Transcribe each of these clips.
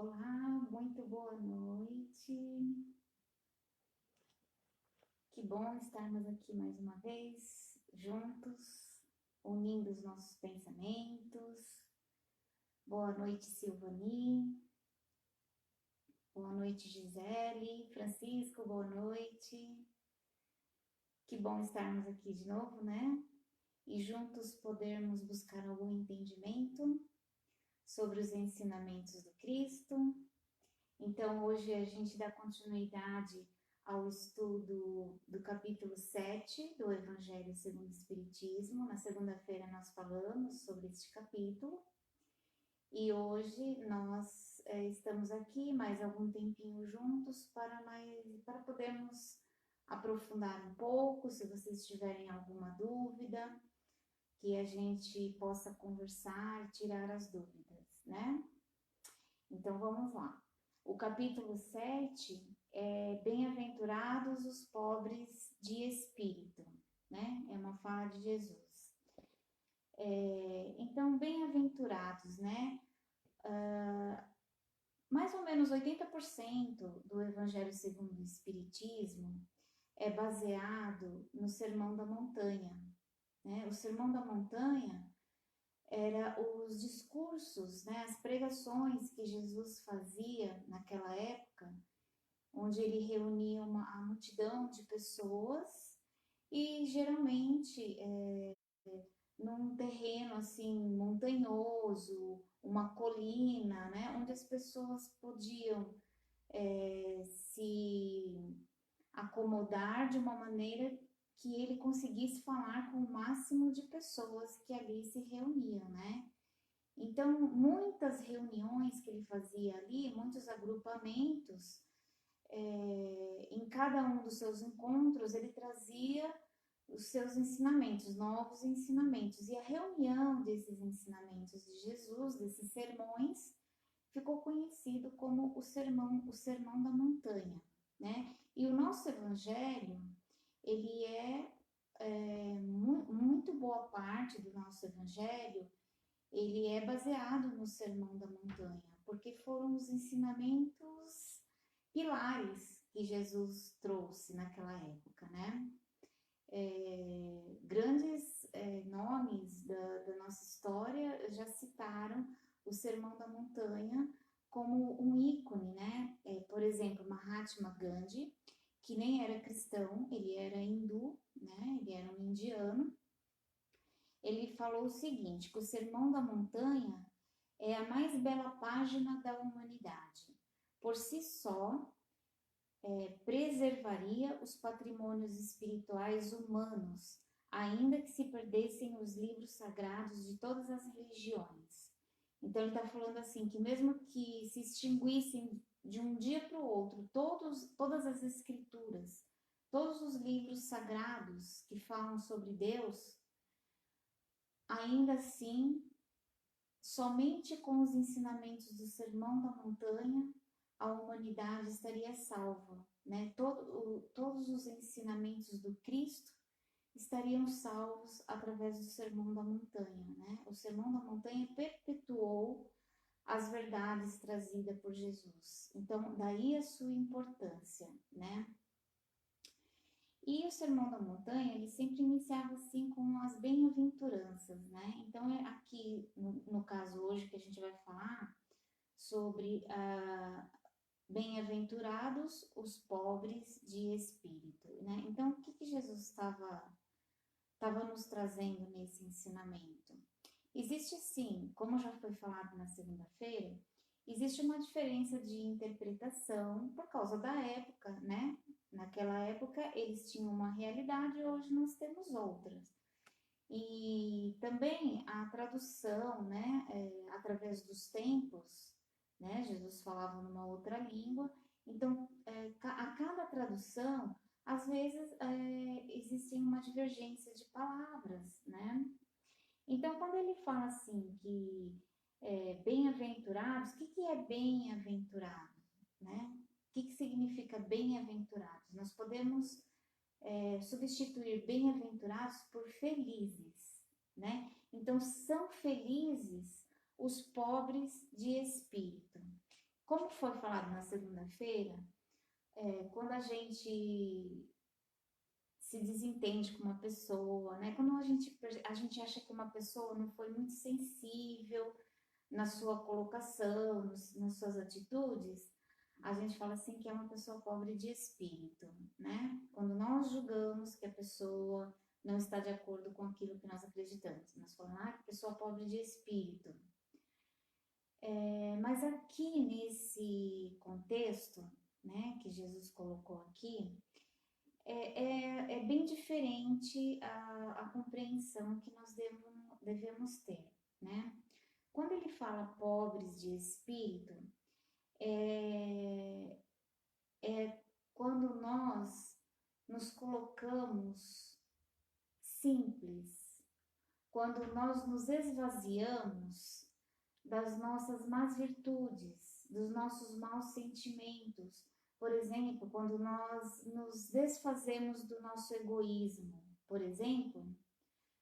Olá, muito boa noite. Que bom estarmos aqui mais uma vez, juntos, unindo os nossos pensamentos. Boa noite, Silvani. Boa noite, Gisele. Francisco, boa noite. Que bom estarmos aqui de novo, né? E juntos podermos buscar algum entendimento sobre os ensinamentos do Cristo. Então, hoje a gente dá continuidade ao estudo do capítulo 7 do Evangelho segundo o Espiritismo. Na segunda-feira nós falamos sobre este capítulo e hoje nós estamos aqui mais algum tempinho juntos para podermos aprofundar um pouco, se vocês tiverem alguma dúvida, que a gente possa conversar, tirar as dúvidas, né? Então vamos lá. O capítulo 7 é Bem-aventurados os pobres de espírito, né? É uma fala de Jesus. Então, bem-aventurados, né? Mais ou menos 80% do Evangelho segundo o Espiritismo é baseado no Sermão da Montanha, né? O Sermão da Montanha era os discursos, né? As pregações que Jesus fazia naquela época, onde ele reunia a multidão de pessoas e geralmente num terreno assim montanhoso, uma colina, né, onde as pessoas podiam se acomodar de uma maneira que ele conseguisse falar com o máximo de pessoas que ali se reuniam, né? Então, muitas reuniões que ele fazia ali, muitos agrupamentos, em cada um dos seus encontros, ele trazia os seus ensinamentos, novos ensinamentos. E a reunião desses ensinamentos de Jesus, desses sermões, ficou conhecido como o sermão da montanha, né? E o nosso evangelho, ele muito boa parte do nosso evangelho, ele é baseado no sermão da montanha, porque foram os ensinamentos pilares que Jesus trouxe naquela época, né? Grandes nomes da nossa história já citaram o Sermão da Montanha como um ícone, né? Por exemplo, Mahatma Gandhi, que nem era cristão, ele era hindu, né? Ele era um indiano. Ele falou o seguinte, que o Sermão da Montanha é a mais bela página da humanidade. Por si só, preservaria os patrimônios espirituais humanos, ainda que se perdessem os livros sagrados de todas as religiões. Então ele está falando assim, que mesmo que se extinguissem de um dia para o outro todas as escrituras, todos os livros sagrados que falam sobre Deus, ainda assim, somente com os ensinamentos do Sermão da Montanha, a humanidade estaria salva, né? Todos os ensinamentos do Cristo estariam salvos através do Sermão da Montanha, né? O Sermão da Montanha perpetuou as verdades trazidas por Jesus. Então, daí a sua importância, né? E o Sermão da Montanha, ele sempre iniciava assim com as bem-aventuranças, né? Então, é aqui, no caso hoje que a gente vai falar sobre bem-aventurados os pobres de espírito, né? Então, o que Jesus estava nos trazendo nesse ensinamento? Existe sim, como já foi falado na segunda-feira, existe uma diferença de interpretação por causa da época, né? Naquela época eles tinham uma realidade, hoje nós temos outras. E também a tradução, né, através dos tempos, né, Jesus falava numa outra língua, então a cada tradução, às vezes existe uma divergência de palavras, né? Então, quando ele fala assim que bem-aventurados, o que é bem-aventurado, né? O que significa bem-aventurados? Nós podemos substituir bem-aventurados por felizes, né? Então, são felizes os pobres de espírito. como foi falado na segunda-feira, quando a gente se desentende com uma pessoa, né? Quando a gente acha que uma pessoa não foi muito sensível na sua colocação, nas suas atitudes, a gente fala assim que é uma pessoa pobre de espírito, né? Quando nós julgamos que a pessoa não está de acordo com aquilo que nós acreditamos, nós falamos, que pessoa pobre de espírito. Mas aqui nesse contexto, né, que Jesus colocou aqui, é bem diferente a compreensão que nós devemos ter, né? Quando ele fala pobres de espírito, é, é quando nós nos colocamos simples, quando nós nos esvaziamos das nossas más virtudes, dos nossos maus sentimentos. Por exemplo, quando nós nos desfazemos do nosso egoísmo, por exemplo,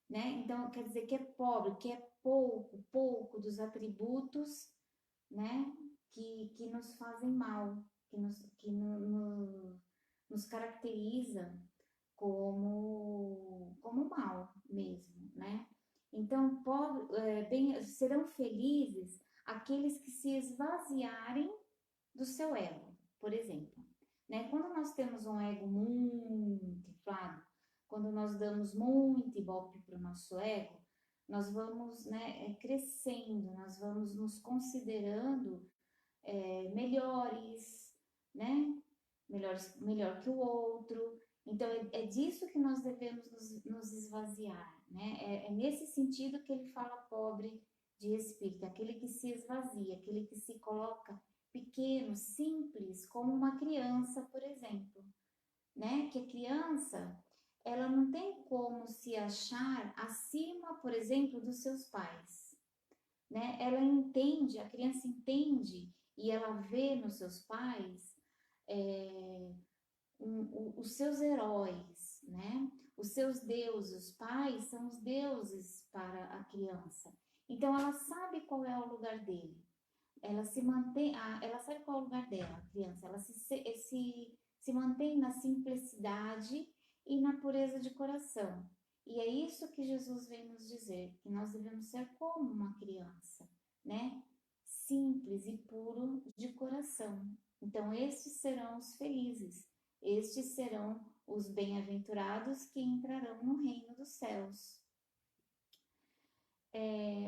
né? Então, quer dizer que é pobre, que é pouco dos atributos, né? Que nos fazem mal, que nos caracteriza como mal mesmo, né? Então, serão felizes aqueles que se esvaziarem do seu ego, por exemplo. Né? Quando nós temos um ego muito inflado, quando nós damos muito ibope para o nosso ego, nós vamos, né, crescendo, nós vamos nos considerando melhores, né? Melhor que o outro. Então, é disso que nós devemos nos esvaziar, né? É nesse sentido que ele fala pobre de espírito, aquele que se esvazia, aquele que se coloca pequeno, simples, como uma criança, por exemplo, né? Que a criança, ela não tem como se achar acima, por exemplo, dos seus pais, né? Ela entende, a criança entende e ela vê nos seus pais os seus heróis, né? Os seus deuses, os pais são os deuses para a criança. Então ela sabe qual é o lugar dele. Ela se mantém, ela sabe qual é o lugar dela, a criança. Ela se mantém na simplicidade e na pureza de coração. E é isso que Jesus vem nos dizer, que nós devemos ser como uma criança, né? Simples e puro de coração. Então, estes serão os felizes, estes serão os bem-aventurados que entrarão no reino dos céus.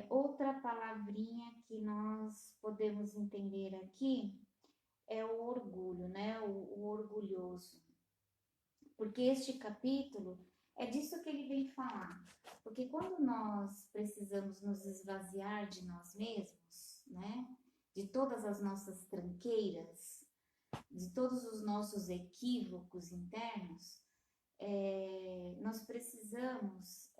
Outra palavrinha que nós podemos entender aqui é o orgulho, né? O orgulhoso. Porque este capítulo é disso que ele vem falar. Porque quando nós precisamos nos esvaziar de nós mesmos, né? De todas as nossas tranqueiras, de todos os nossos equívocos internos, nós precisamos,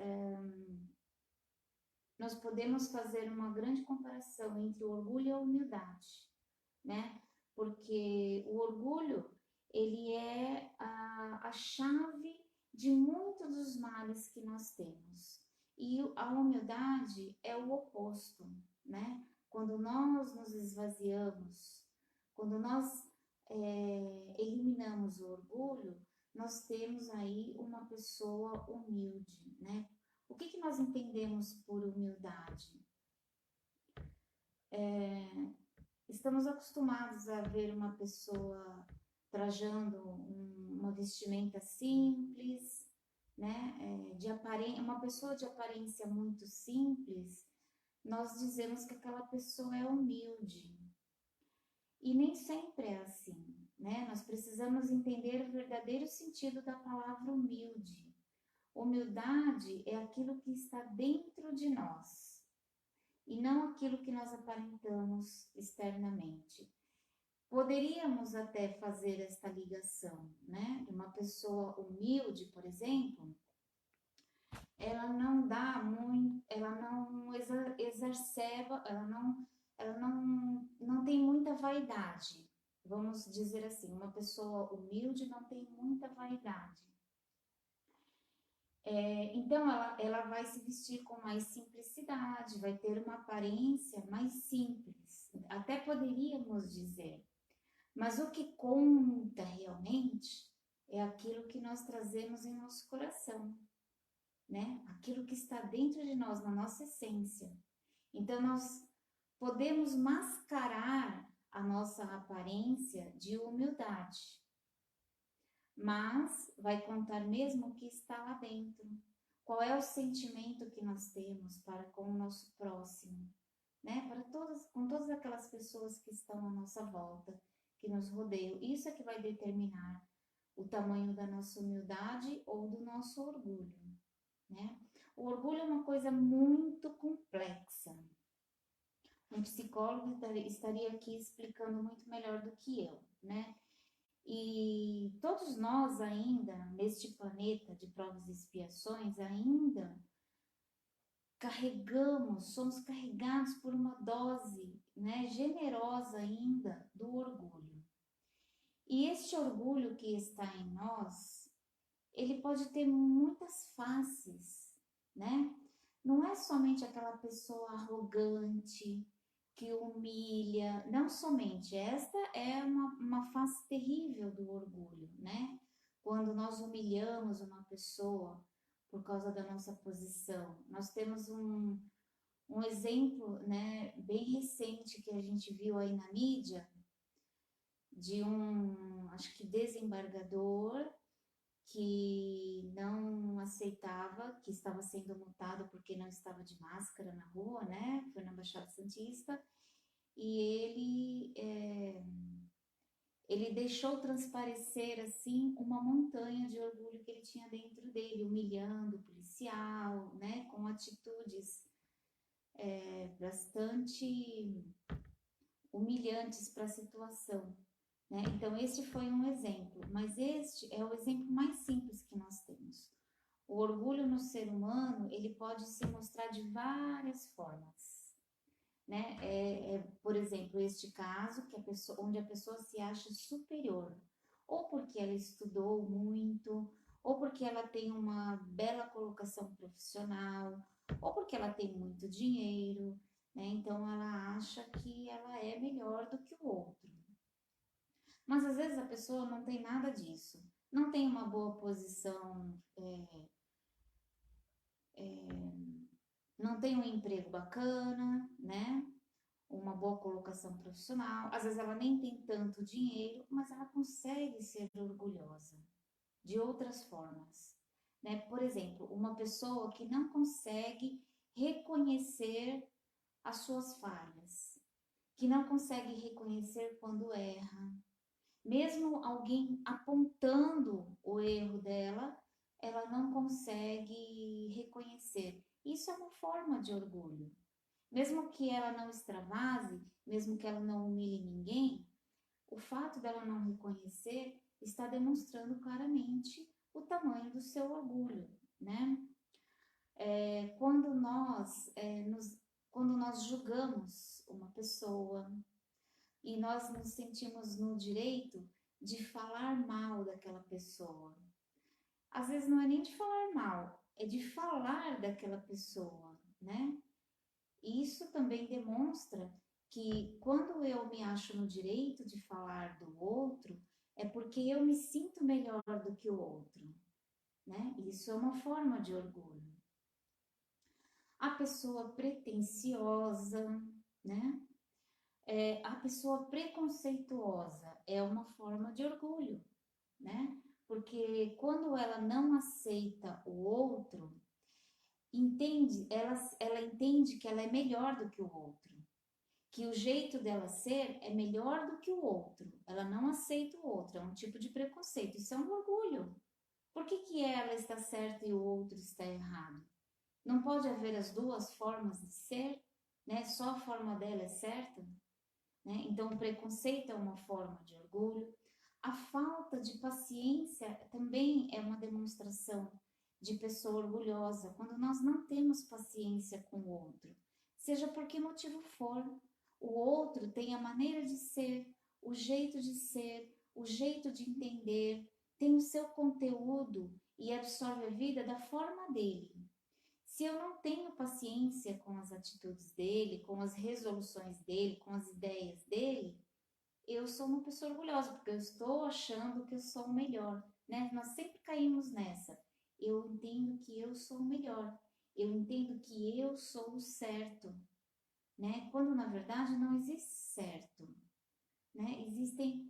nós podemos fazer uma grande comparação entre o orgulho e a humildade, né? Porque o orgulho, ele é a chave de muitos dos males que nós temos. E a humildade é o oposto, né? Quando nós nos esvaziamos, quando nós eliminamos o orgulho, nós temos aí uma pessoa humilde, né? O que nós entendemos por humildade? Estamos acostumados a ver uma pessoa trajando uma vestimenta simples, né? Uma pessoa de aparência muito simples, nós dizemos que aquela pessoa é humilde. E nem sempre é assim, né? Nós precisamos entender o verdadeiro sentido da palavra humilde. Humildade é aquilo que está dentro de nós e não aquilo que nós aparentamos externamente. Poderíamos até fazer esta ligação, né? Uma pessoa humilde, por exemplo, ela não dá muito, ela não exacerba, ela não tem muita vaidade. Vamos dizer assim, uma pessoa humilde não tem muita vaidade. Então, ela vai se vestir com mais simplicidade, vai ter uma aparência mais simples, até poderíamos dizer. Mas o que conta realmente é aquilo que nós trazemos em nosso coração, né? Aquilo que está dentro de nós, na nossa essência. Então, nós podemos mascarar a nossa aparência de humildade, mas vai contar mesmo o que está lá dentro. Qual é o sentimento que nós temos para com o nosso próximo, né? Com todas aquelas pessoas que estão à nossa volta, que nos rodeiam. Isso é que vai determinar o tamanho da nossa humildade ou do nosso orgulho, né? O orgulho é uma coisa muito complexa. Um psicólogo estaria aqui explicando muito melhor do que eu, né? E todos nós ainda, neste planeta de provas e expiações, ainda somos carregados por uma dose, né, generosa ainda do orgulho. E este orgulho que está em nós, ele pode ter muitas faces, né? Não é somente aquela pessoa arrogante, que humilha, não somente, esta é uma face terrível do orgulho, né? Quando nós humilhamos uma pessoa por causa da nossa posição. Nós temos um exemplo, né, bem recente que a gente viu aí na mídia, de acho que desembargador, que não aceitava, que estava sendo multado porque não estava de máscara na rua, né? Foi na Baixada Santista, e ele deixou transparecer assim uma montanha de orgulho que ele tinha dentro dele, humilhando o policial, né? Com atitudes bastante humilhantes para a situação. Né? Então, este foi um exemplo, mas este é o exemplo mais simples que nós temos. O orgulho no ser humano, ele pode se mostrar de várias formas. Né? Por exemplo, este caso onde a pessoa se acha superior, ou porque ela estudou muito, ou porque ela tem uma bela colocação profissional, ou porque ela tem muito dinheiro, né? Então ela acha que ela é melhor do que o outro. Mas às vezes a pessoa não tem nada disso, não tem uma boa posição, não tem um emprego bacana, né? Uma boa colocação profissional, às vezes ela nem tem tanto dinheiro, mas ela consegue ser orgulhosa de outras formas, né? Por exemplo, uma pessoa que não consegue reconhecer as suas falhas, que não consegue reconhecer quando erra, mesmo alguém apontando o erro dela, ela não consegue reconhecer. Isso é uma forma de orgulho. Mesmo que ela não extravase, mesmo que ela não humilhe ninguém, o fato dela não reconhecer está demonstrando claramente o tamanho do seu orgulho, né? Quando nós julgamos uma pessoa e nós nos sentimos no direito de falar mal daquela pessoa, às vezes não é nem de falar mal, é de falar daquela pessoa, né? E isso também demonstra que quando eu me acho no direito de falar do outro, é porque eu me sinto melhor do que o outro, né? Isso é uma forma de orgulho. A pessoa pretensiosa, né? A pessoa preconceituosa é uma forma de orgulho, né? Porque quando ela não aceita o outro, ela entende que ela é melhor do que o outro, que o jeito dela ser é melhor do que o outro. Ela não aceita o outro, é um tipo de preconceito. Isso é um orgulho. Por que ela está certa e o outro está errado? Não pode haver as duas formas de ser, né? Só a forma dela é certa, né? Então, o preconceito é uma forma de orgulho. A falta de paciência também é uma demonstração de pessoa orgulhosa, quando nós não temos paciência com o outro, seja por que motivo for. O outro tem a maneira de ser, o jeito de entender, tem o seu conteúdo e absorve a vida da forma dele. Se eu não tenho paciência com as atitudes dele, com as resoluções dele, com as ideias dele, eu sou uma pessoa orgulhosa, porque eu estou achando que eu sou o melhor, né? Nós sempre caímos nessa. Eu entendo que eu sou o melhor, eu entendo que eu sou o certo, né? Quando na verdade não existe certo, né? Existe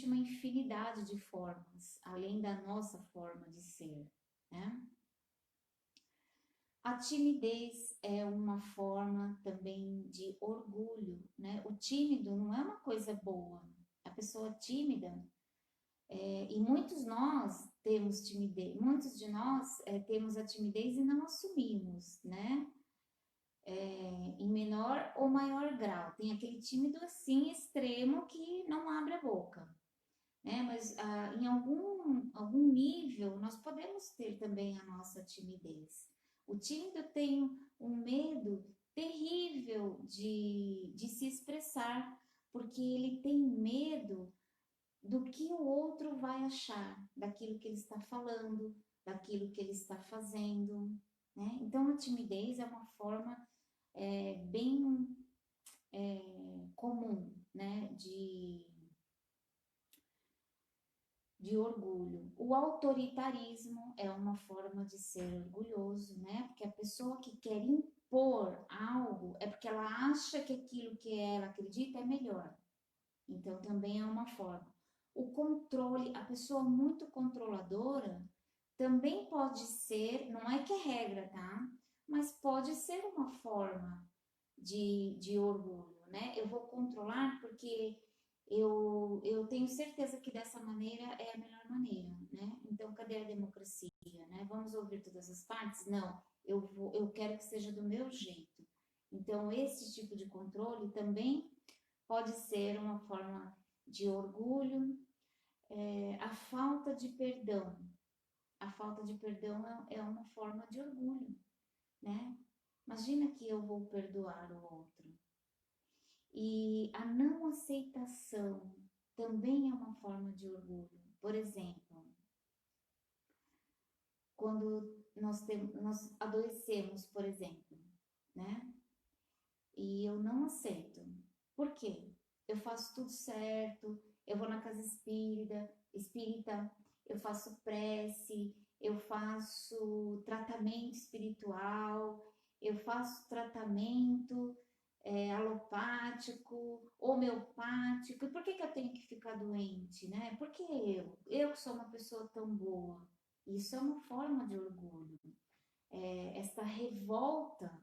uma infinidade de formas, além da nossa forma de ser, né? A timidez é uma forma também de orgulho, né? O tímido não é uma coisa boa. A pessoa tímida, e muitos de nós temos a timidez e não assumimos, né? Em menor ou maior grau. Tem aquele tímido assim extremo que não abre a boca, né? Mas em algum nível nós podemos ter também a nossa timidez. O tímido tem um medo terrível de se expressar, porque ele tem medo do que o outro vai achar, daquilo que ele está falando, daquilo que ele está fazendo, né? Então a timidez é uma forma bem comum, né, de orgulho. O autoritarismo é uma forma de ser orgulhoso, né? Porque a pessoa que quer impor algo é porque ela acha que aquilo que ela acredita é melhor. Então também é uma forma. O controle, a pessoa muito controladora também pode ser, não é que é regra, tá? Mas pode ser uma forma de orgulho, né? Eu vou controlar porque eu tenho certeza que dessa maneira é a melhor maneira, né? Então, cadê a democracia, né? Vamos ouvir todas as partes? Não, eu quero que seja do meu jeito. Então, esse tipo de controle também pode ser uma forma de orgulho. A falta de perdão. A falta de perdão é uma forma de orgulho, né? Imagina que eu vou perdoar o outro. E a não aceitação também é uma forma de orgulho. Por exemplo, quando nós adoecemos, por exemplo, né? E eu não aceito. Por quê? Eu faço tudo certo, eu vou na casa espírita, eu faço prece, eu faço tratamento espiritual, eu faço tratamento alopático, homeopático. E por que eu tenho que ficar doente, né? Porque eu que sou uma pessoa tão boa. Isso é uma forma de orgulho. Essa revolta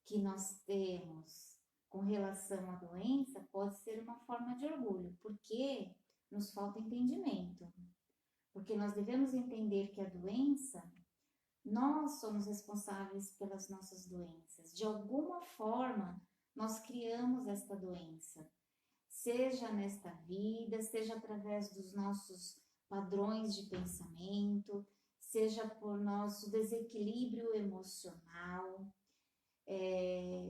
que nós temos com relação à doença pode ser uma forma de orgulho, porque nos falta entendimento. Porque nós devemos entender que a doença, nós somos responsáveis pelas nossas doenças. De alguma forma, nós criamos esta doença, seja nesta vida, seja através dos nossos padrões de pensamento, seja por nosso desequilíbrio emocional,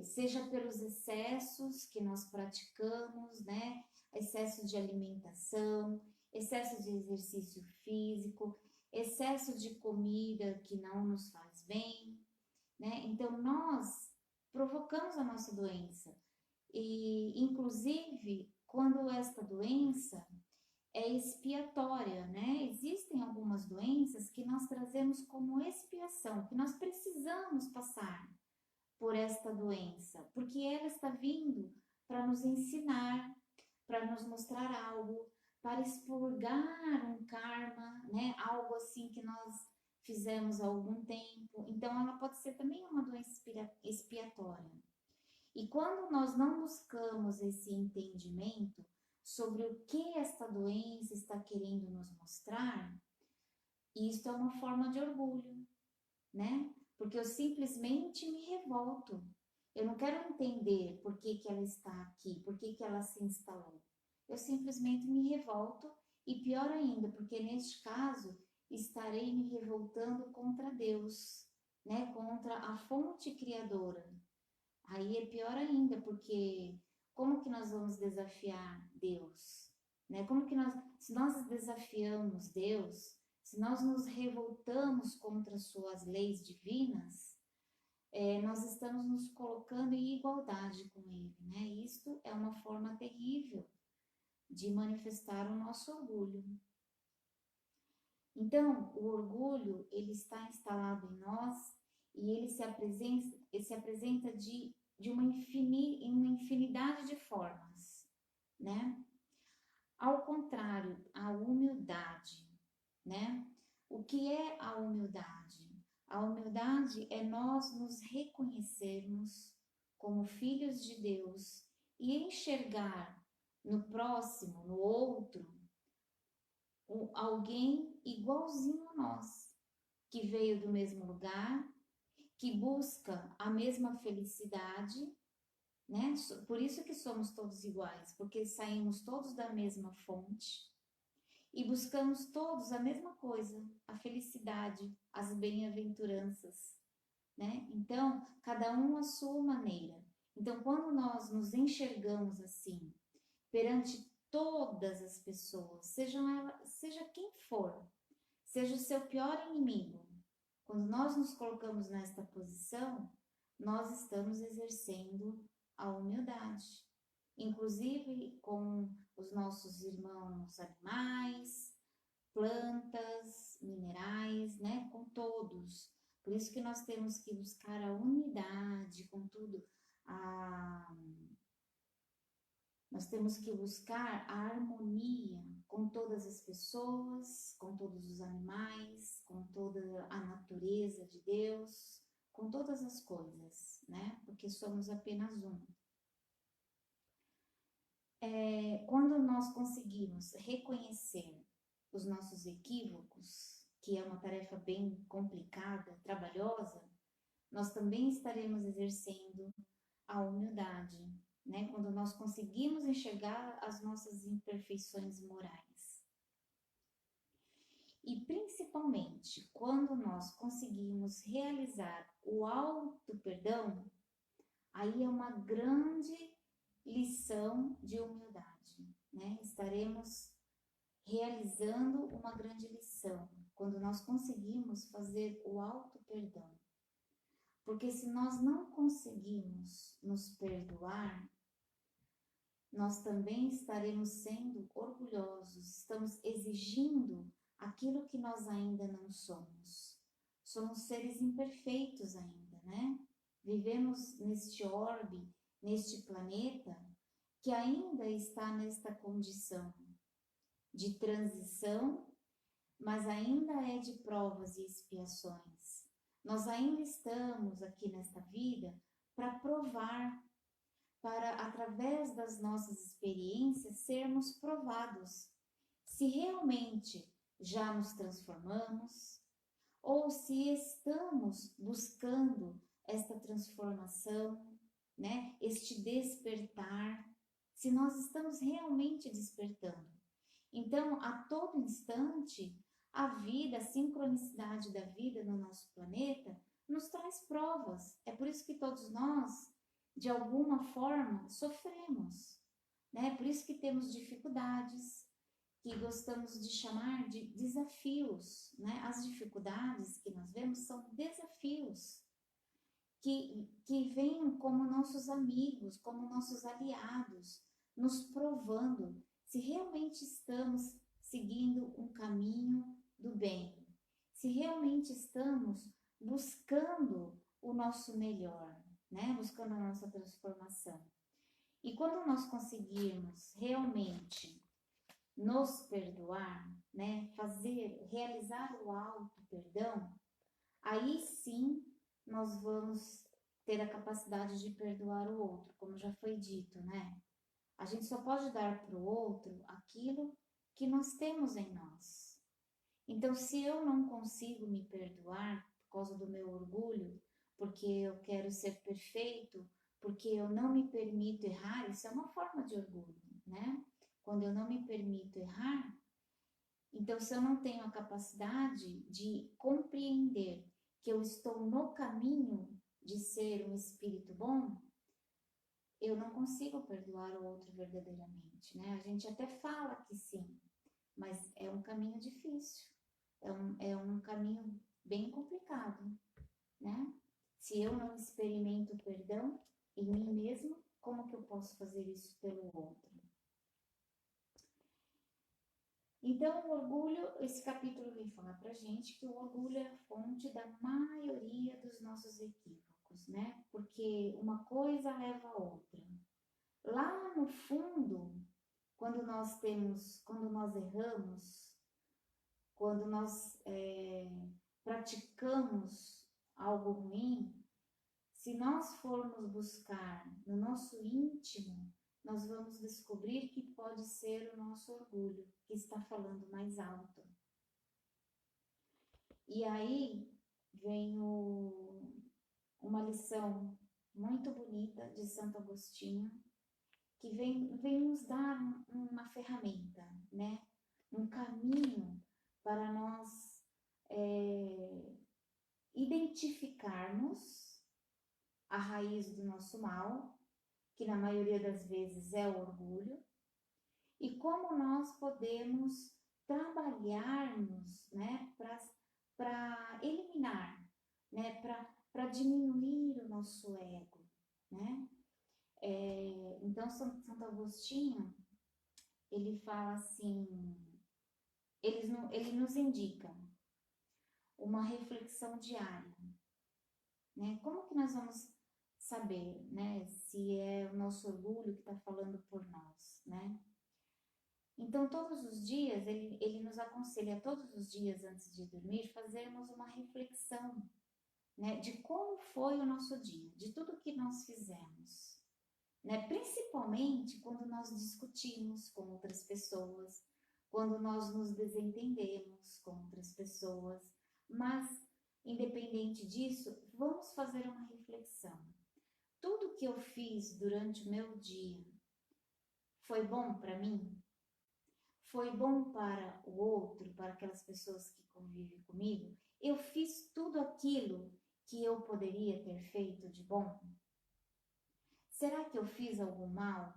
seja pelos excessos que nós praticamos, né? Excesso de alimentação, excesso de exercício físico, excesso de comida que não nos faz bem, né? Então nós provocamos a nossa doença e, inclusive, quando esta doença é expiatória, né? Existem algumas doenças que nós trazemos como expiação, que nós precisamos passar por esta doença, porque ela está vindo para nos ensinar, para nos mostrar algo, para expurgar um karma, né? Algo assim que nós fizemos há algum tempo. Então, ela pode ser também uma doença expiatória. E quando nós não buscamos esse entendimento sobre o que esta doença está querendo nos mostrar, isso é uma forma de orgulho, né? Porque eu simplesmente me revolto. Eu não quero entender por que ela está aqui, por que ela se instalou. Eu simplesmente me revolto e pior ainda, porque neste caso estarei me revoltando contra Deus, né? Contra a fonte criadora. Aí é pior ainda, porque como que nós vamos desafiar Deus? Né? Se nós desafiamos Deus, se nós nos revoltamos contra suas leis divinas, nós estamos nos colocando em igualdade com ele, né? Isto é uma forma terrível de manifestar o nosso orgulho. Então, o orgulho, ele está instalado em nós e ele se apresenta em uma infinidade de formas, né? Ao contrário, a humildade, né? O que é a humildade? A humildade é nós nos reconhecermos como filhos de Deus e enxergar no próximo, no outro, alguém igualzinho a nós, que veio do mesmo lugar, que busca a mesma felicidade, né? Por isso que somos todos iguais, porque saímos todos da mesma fonte e buscamos todos a mesma coisa, a felicidade, as bem-aventuranças, né? Então, cada um à sua maneira. Então, quando nós nos enxergamos assim, perante todas as pessoas, seja quem for, seja o seu pior inimigo, quando nós nos colocamos nesta posição, nós estamos exercendo a humildade, inclusive com os nossos irmãos animais, plantas, minerais, né? Com todos. Por isso que nós temos que buscar a unidade com tudo, nós temos que buscar a harmonia com todas as pessoas, com todos os animais, com toda a natureza de Deus, com todas as coisas, né? Porque somos apenas um. Quando nós conseguimos reconhecer os nossos equívocos, que é uma tarefa bem complicada, trabalhosa, nós também estaremos exercendo a humildade, né? Quando nós conseguimos enxergar as nossas imperfeições morais. E principalmente quando nós conseguimos realizar o auto-perdão, aí é uma grande lição de humildade, né? Estaremos realizando uma grande lição quando nós conseguimos fazer o auto-perdão. Porque se nós não conseguimos nos perdoar, nós também estaremos sendo orgulhosos, estamos exigindo aquilo que nós ainda não somos. Somos seres imperfeitos ainda, né? Vivemos neste orbe, neste planeta, que ainda está nesta condição de transição, mas ainda é de provas e expiações. Nós ainda estamos aqui nesta vida para provar, para, através das nossas experiências, sermos provados se realmente já nos transformamos ou se estamos buscando esta transformação, né? Este despertar, se nós estamos realmente despertando. Então, a todo instante, a vida, a sincronicidade da vida no nosso planeta nos traz provas. É por isso que todos nós, de alguma forma, sofremos, né? Por isso que temos dificuldades, que gostamos de chamar de desafios, né? As dificuldades que nós vemos são desafios que vêm como nossos amigos, como nossos aliados, nos provando se realmente estamos seguindo um caminho do bem, se realmente estamos buscando o nosso melhor, né? Buscando a nossa transformação. E quando nós conseguirmos realmente nos perdoar, né? Realizar o auto-perdão, aí sim nós vamos ter a capacidade de perdoar o outro, como já foi dito, né? A gente só pode dar para o outro aquilo que nós temos em nós. Então, se eu não consigo me perdoar por causa do meu orgulho, porque eu quero ser perfeito, porque eu não me permito errar, isso é uma forma de orgulho, né? Quando eu não me permito errar, então se eu não tenho a capacidade de compreender que eu estou no caminho de ser um espírito bom, eu não consigo perdoar o outro verdadeiramente, né? A gente até fala que sim, mas é um caminho difícil, é um caminho bem complicado, né? Se eu não experimento o perdão em mim mesmo, como que eu posso fazer isso pelo outro? Então, o orgulho, esse capítulo vem falar pra gente que o orgulho é a fonte da maioria dos nossos equívocos, né? Porque uma coisa leva a outra. Lá no fundo, quando nós erramos, quando nós praticamos algo ruim, se nós formos buscar no nosso íntimo, nós vamos descobrir que pode ser o nosso orgulho que está falando mais alto. E aí vem uma lição muito bonita de Santo Agostinho, que vem nos dar uma ferramenta, né? Um caminho para nós identificarmos a raiz do nosso mal, que na maioria das vezes é o orgulho, e como nós podemos trabalharmos, né, para eliminar, né, para diminuir o nosso ego, né? Então, Santo Agostinho, ele fala assim, ele nos indica uma reflexão diária, né? Como que nós vamos saber, né, se é o nosso orgulho que está falando por nós, né? Então, todos os dias, ele nos aconselha, todos os dias antes de dormir, fazermos uma reflexão, né, de como foi o nosso dia, de tudo que nós fizemos, né? Principalmente quando nós discutimos com outras pessoas, quando nós nos desentendemos com outras pessoas, mas independente disso, vamos fazer uma reflexão. Tudo que eu fiz durante o meu dia foi bom para mim? Foi bom para o outro, para aquelas pessoas que convivem comigo? Eu fiz tudo aquilo que eu poderia ter feito de bom? Será que eu fiz algum mal?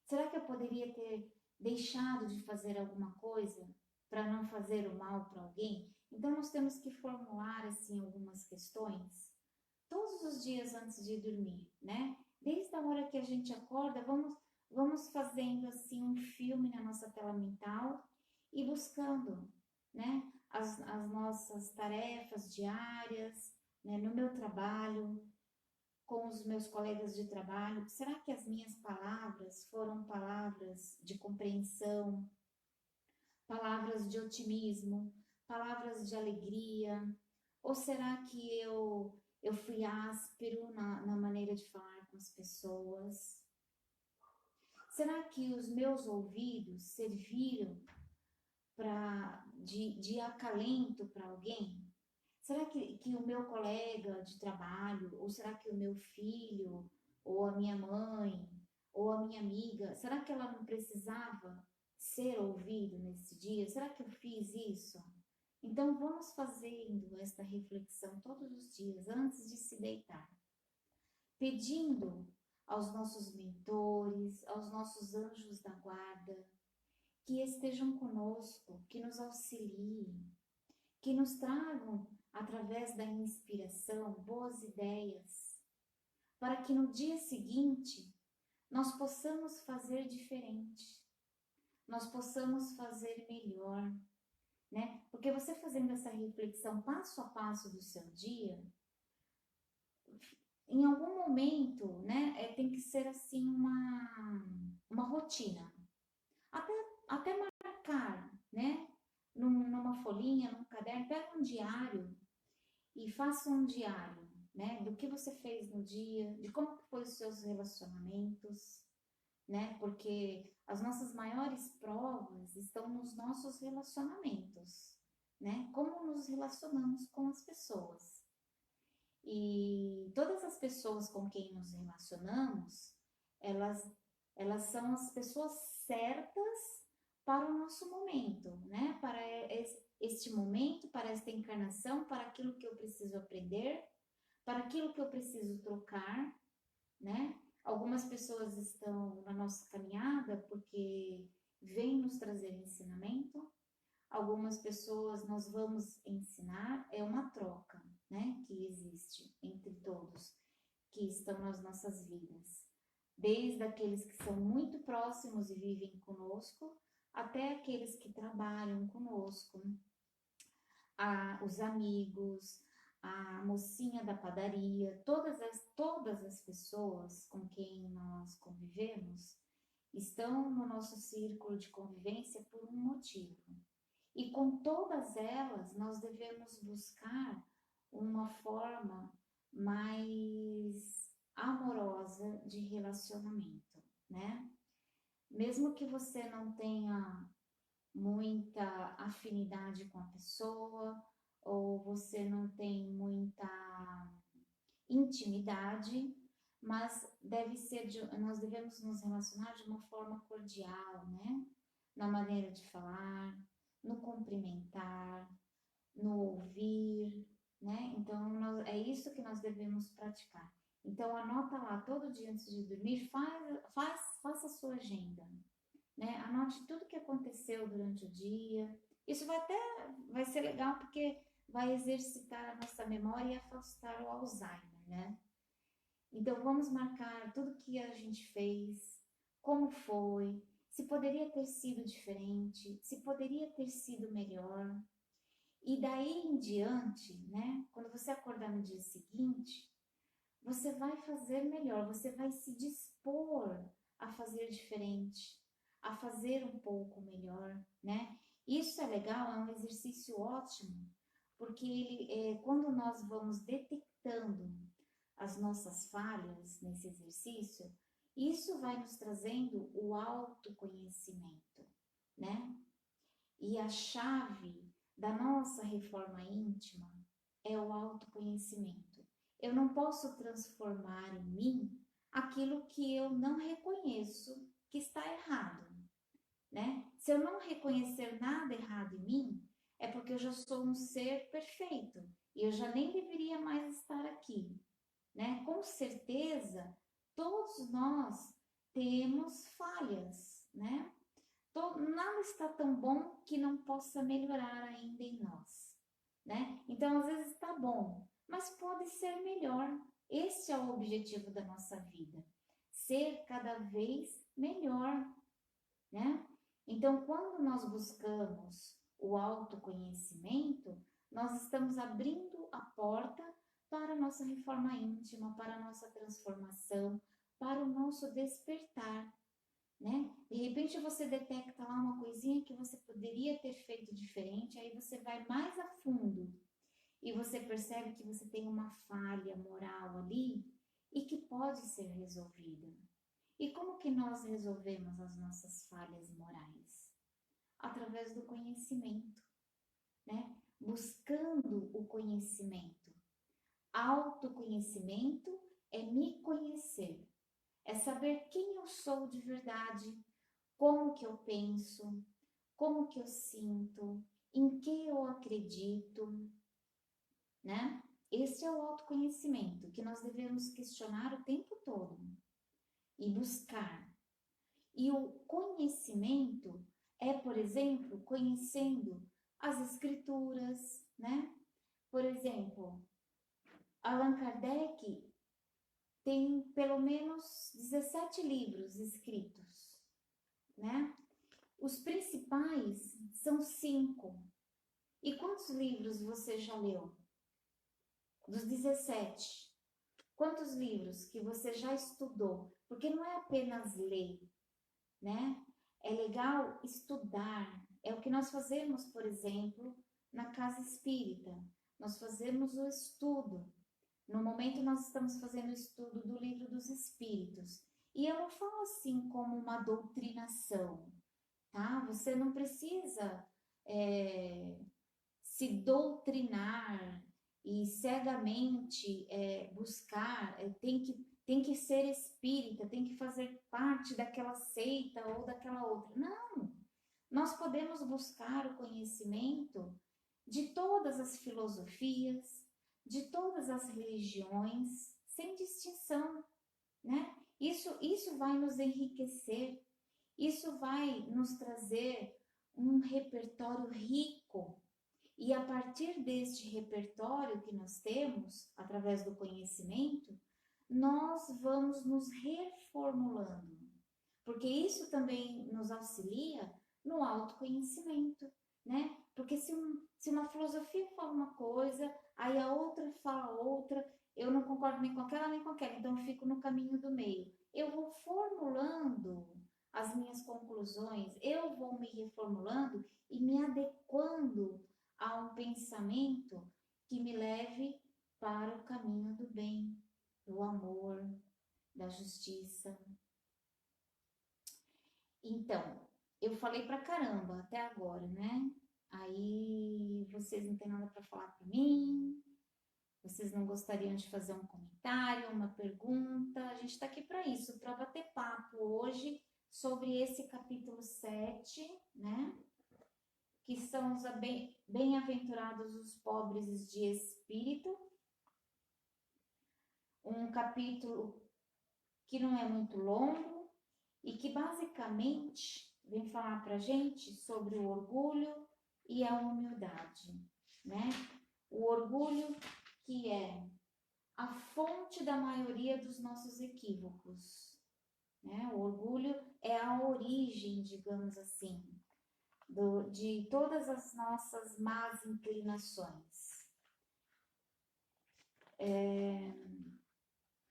Será que eu poderia ter deixado de fazer alguma coisa para não fazer o mal para alguém? Então nós temos que formular assim algumas questões todos os dias antes de dormir, né? Desde a hora que a gente acorda, vamos fazendo assim um filme na nossa tela mental e buscando, né, as nossas tarefas diárias, né, no meu trabalho, com os meus colegas de trabalho. Será que as minhas palavras foram palavras de compreensão, palavras de otimismo, palavras de alegria? Ou será que eu fui áspero na maneira de falar com as pessoas? Será que os meus ouvidos serviram de acalento para alguém? Será que o meu colega de trabalho, ou será que o meu filho, ou a minha mãe, ou a minha amiga, será que ela não precisava ser ouvido nesse dia? Será que eu fiz isso? Então vamos fazendo esta reflexão todos os dias antes de se deitar, pedindo aos nossos mentores, aos nossos anjos da guarda, que estejam conosco, que nos auxiliem, que nos tragam, através da inspiração, boas ideias, para que no dia seguinte nós possamos fazer diferente, nós possamos fazer melhor, né? Porque você fazendo essa reflexão passo a passo do seu dia, em algum momento, né, tem que ser assim uma rotina. Até, até marcar, né? Numa folhinha, num caderno, pega um diário e faça um diário, né? Do que você fez no dia, de como foi os seus relacionamentos, né? Porque as nossas maiores provas estão nos nossos relacionamentos, né? Como nos relacionamos com as pessoas. E todas as pessoas com quem nos relacionamos, elas, elas são as pessoas certas para o nosso momento, né? Para este momento, para esta encarnação, para aquilo que eu preciso aprender, para aquilo que eu preciso trocar, né? Algumas pessoas estão na nossa caminhada porque vêm nos trazer ensinamento, Algumas pessoas nós vamos ensinar, é uma troca, né, que existe entre todos que estão nas nossas vidas. Desde aqueles que são muito próximos e vivem conosco, até aqueles que trabalham conosco, os amigos, a mocinha da padaria, todas as pessoas com quem nós convivemos estão no nosso círculo de convivência por um motivo. E com todas elas, nós devemos buscar uma forma mais amorosa de relacionamento, né? Mesmo que você não tenha muita afinidade com a pessoa, ou você não tem muita intimidade, mas nós devemos nos relacionar de uma forma cordial, né? Na maneira de falar, no cumprimentar, no ouvir, né? Então, é isso que nós devemos praticar. Então, anota lá, todo dia antes de dormir, faça a sua agenda, né? Anote tudo que aconteceu durante o dia. Isso vai ser legal porque vai exercitar a nossa memória e afastar o Alzheimer, né? Então, vamos marcar tudo que a gente fez, como foi, se poderia ter sido diferente, se poderia ter sido melhor. E daí em diante, né? Quando você acordar no dia seguinte, você vai fazer melhor, você vai se dispor a fazer diferente, a fazer um pouco melhor, né? Isso é legal, é um exercício ótimo, porque quando nós vamos detectando as nossas falhas nesse exercício, isso vai nos trazendo o autoconhecimento, né? E a chave da nossa reforma íntima é o autoconhecimento. Eu não posso transformar em mim aquilo que eu não reconheço que está errado, né? Se eu não reconhecer nada errado em mim, é porque eu já sou um ser perfeito e eu já nem deveria mais estar aqui, né? Com certeza, todos nós temos falhas, né? Nada está tão bom que não possa melhorar ainda em nós, né? Então, às vezes está bom, mas pode ser melhor. Esse é o objetivo da nossa vida, ser cada vez melhor, né? Então, quando nós buscamos o autoconhecimento, nós estamos abrindo a porta para a nossa reforma íntima, para a nossa transformação, para o nosso despertar, né? De repente você detecta lá uma coisinha que você poderia ter feito diferente, aí você vai mais a fundo e você percebe que você tem uma falha moral ali e que pode ser resolvida. E como que nós resolvemos as nossas falhas morais? Através do conhecimento, né? Buscando o conhecimento. Autoconhecimento é me conhecer, é saber quem eu sou de verdade, como que eu penso, como que eu sinto, em que eu acredito, né? Esse é o autoconhecimento que nós devemos questionar o tempo todo e buscar. E o conhecimento é, por exemplo, conhecendo as escrituras, né? Por exemplo, Allan Kardec tem pelo menos 17 livros escritos, né? Os principais são 5. E quantos livros você já leu? Dos 17. Quantos livros que você já estudou? Porque não é apenas ler, né? É legal estudar. É o que nós fazemos, por exemplo, na casa espírita. Nós fazemos o estudo. No momento nós estamos fazendo o estudo do Livro dos Espíritos. E eu não falo assim como uma doutrinação, tá? Você não precisa se doutrinar e cegamente buscar, tem que ser espírita, tem que fazer parte daquela seita ou daquela outra. Não! Nós podemos buscar o conhecimento de todas as filosofias, de todas as religiões, sem distinção, né? Isso vai nos enriquecer, isso vai nos trazer um repertório rico. E a partir deste repertório que nós temos, através do conhecimento, nós vamos nos reformulando, porque isso também nos auxilia no autoconhecimento, né? Porque se uma filosofia fala uma coisa, aí a outra fala outra, eu não concordo nem com aquela nem com aquela, então eu fico no caminho do meio. Eu vou formulando as minhas conclusões, eu vou me reformulando e me adequando a um pensamento que me leve para o caminho do bem, do amor, da justiça. Então, eu falei pra caramba até agora, né? Aí vocês não têm nada para falar para mim, vocês não gostariam de fazer um comentário, uma pergunta? A gente está aqui para isso, para bater papo hoje sobre esse capítulo 7, né? Que são os bem-aventurados os pobres de espírito. Um capítulo que não é muito longo e que basicamente vem falar para a gente sobre o orgulho e a humildade, né? O orgulho que é a fonte da maioria dos nossos equívocos, né? O orgulho é a origem, digamos assim, de todas as nossas más inclinações.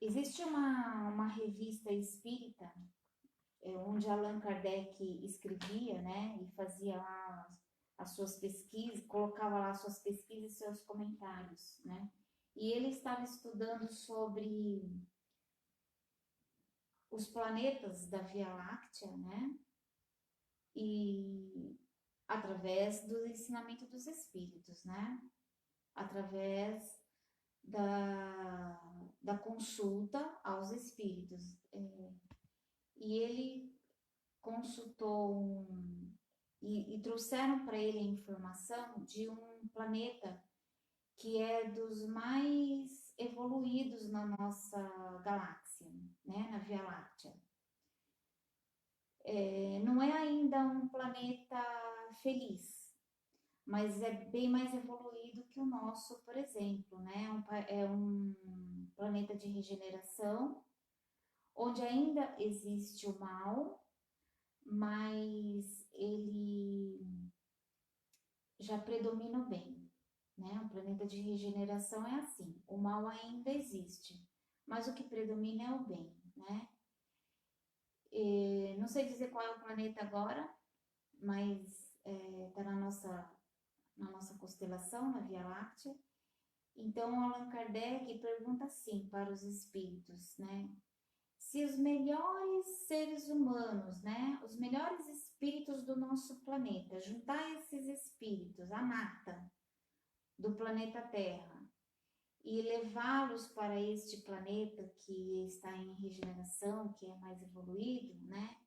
Existe uma revista espírita onde Allan Kardec escrevia, né, e fazia lá as suas pesquisas, colocava lá suas pesquisas e seus comentários, né? E ele estava estudando sobre os planetas da Via Láctea, né? E através do ensinamento dos espíritos, né? Através da consulta aos espíritos. E ele consultou e trouxeram para ele a informação de um planeta que é dos mais evoluídos na nossa galáxia, né, na Via Láctea. Não é ainda um planeta feliz, mas é bem mais evoluído que o nosso, por exemplo, né? É um planeta de regeneração, onde ainda existe o mal, mas ele já predomina o bem, né? Um planeta de regeneração é assim, o mal ainda existe, mas o que predomina é o bem, né? Não sei dizer qual é o planeta agora, mas está na nossa constelação, na Via Láctea. Então, Allan Kardec pergunta assim para os espíritos, né? Se os melhores seres humanos, né, os melhores espíritos do nosso planeta, juntar esses espíritos, a nata do planeta Terra, e levá-los para este planeta que está em regeneração, que é mais evoluído, né?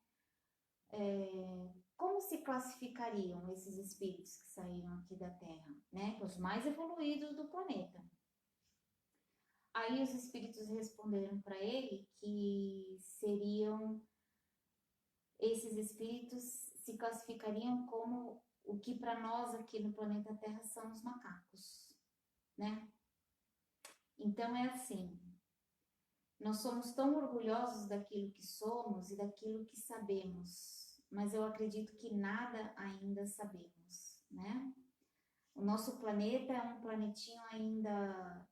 Como se classificariam esses espíritos que saíram aqui da Terra, né? Os mais evoluídos do planeta. Aí os espíritos responderam para ele que esses espíritos se classificariam como o que para nós aqui no planeta Terra são os macacos, né? Então é assim, nós somos tão orgulhosos daquilo que somos e daquilo que sabemos, mas eu acredito que nada ainda sabemos, né? O nosso planeta é um planetinho ainda.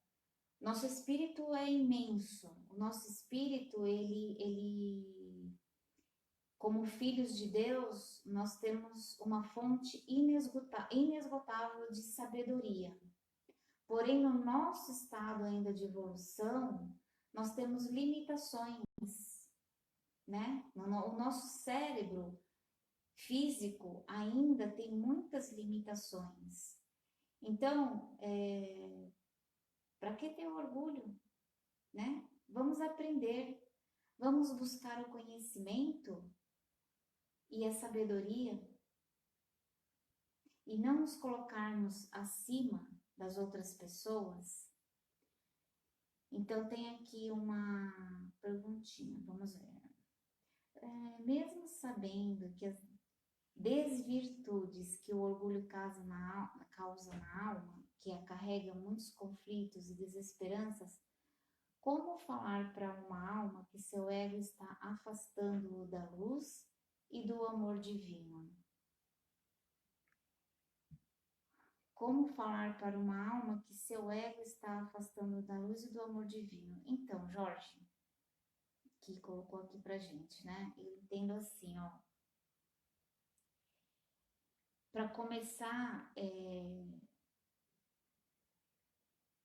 Nosso espírito é imenso. O nosso espírito, como filhos de Deus, nós temos uma fonte inesgotável de sabedoria. Porém, no nosso estado ainda de evolução, nós temos limitações, né? O nosso cérebro físico ainda tem muitas limitações. Então, para que ter orgulho, né? Vamos aprender, vamos buscar o conhecimento e a sabedoria e não nos colocarmos acima das outras pessoas. Então, tem aqui uma perguntinha, vamos ver. Mesmo sabendo desvirtudes que o orgulho causa na alma, que a carrega muitos conflitos e desesperanças, como falar para uma alma que seu ego está afastando-o da luz e do amor divino? Como falar para uma alma que seu ego está afastando da luz e do amor divino? Então, Jorge, que colocou aqui pra gente, né? Eu entendo assim, ó. Para começar,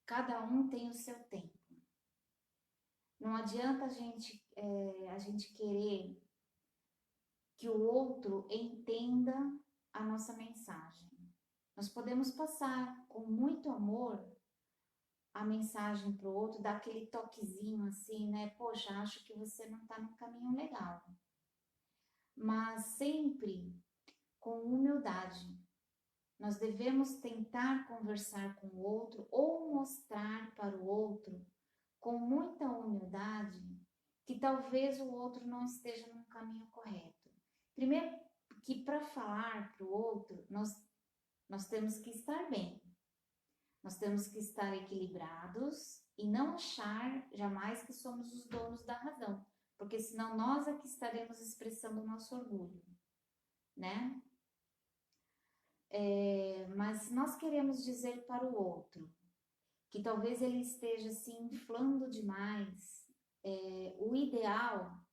cada um tem o seu tempo. Não adianta a gente querer que o outro entenda a nossa mensagem. Nós podemos passar com muito amor a mensagem para o outro, dar aquele toquezinho assim, né? Poxa, acho que você não está no caminho legal. Mas sempre com humildade. Nós devemos tentar conversar com o outro ou mostrar para o outro com muita humildade que talvez o outro não esteja no caminho correto. Primeiro, que para falar para o outro, nós temos que estar bem. Nós temos que estar equilibrados e não achar jamais que somos os donos da razão, porque senão nós é que estaremos expressando o nosso orgulho, né? Mas nós queremos dizer para o outro que talvez ele esteja se inflando demais. O ideal,